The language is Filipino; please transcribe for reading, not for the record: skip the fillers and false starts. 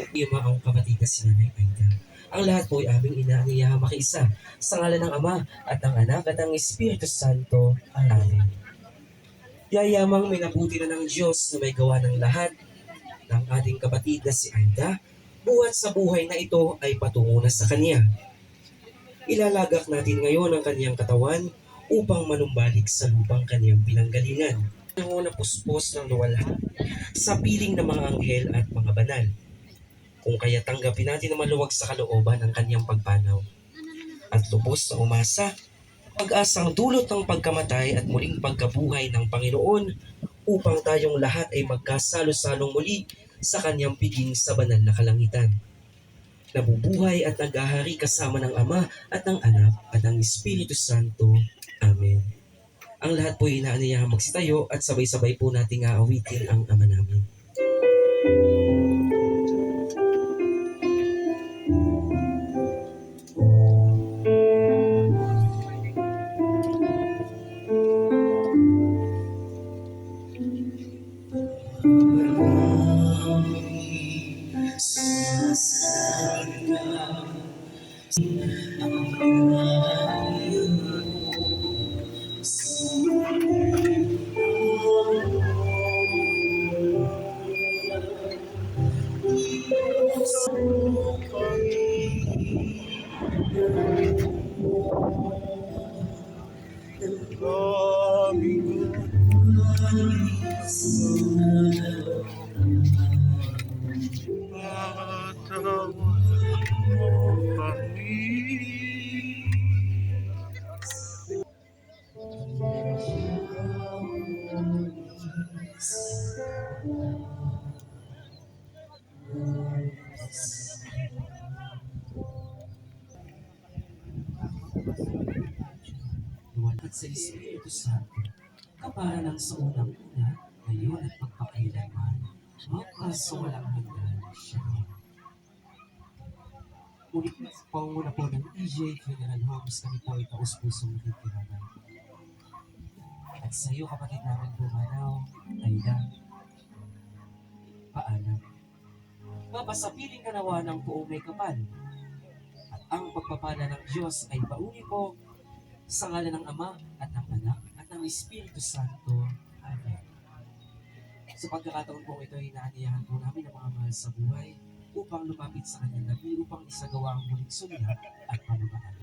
Yung mga kapatid na si Nanay Aida. Ang lahat po ay aming inaaniyahan makiisa sa ngalan ng Ama at ng Anak at ng Espiritu Santo. Amen. Yayamang minabuti na ng Diyos na may gawa ng lahat ng ating kapatid na si Aida, buhat sa buhay na ito ay patungo na sa Kanya. Ilalagak natin ngayon ang Kanyang katawan upang manumbalik sa lupang Kanyang pinanggalingan. Ang na puspos ng luwalhati sa piling ng mga anghel at mga banal. Kung kaya tanggapin natin na maluwag sa kalooban ang Kanyang pagpanaw at lubos na umasa, pag-asang dulot ng pagkamatay at muling pagkabuhay ng Panginoon upang tayong lahat ay magkasalo-salong muli sa Kanyang piging sa banal na kalangitan. Nabubuhay at naghahari kasama ng Ama at ng Anak at ng Espiritu Santo. Amen. Ang lahat po ay inaanayahang magsitayo at sabay-sabay po nating aawitin ang Ama namin. At sa Espiritu Santo, kapara ng sa unang-una, ngayon at magpakailanman, magkasawalang hanggan siya. Ulit panguna po ng EJ Funeral Homes, kami po ay taus-pusong nakikiraman. At sa iyo, kapatid namin pumanaw, Aida, paalam. Mapasapiling ka nawa ng buong may kapal. At ang pagpapala ng Diyos ay pauni po sa ngalan ng Ama at ng Anak at ng Espiritu Santo. Amen. Sa pagkakataon po ito ay inaaniyahan po namin ang mga mahal sa buhay upang lumapit sa kanyang labi upang isagawa ang muling sunya at pamamahala.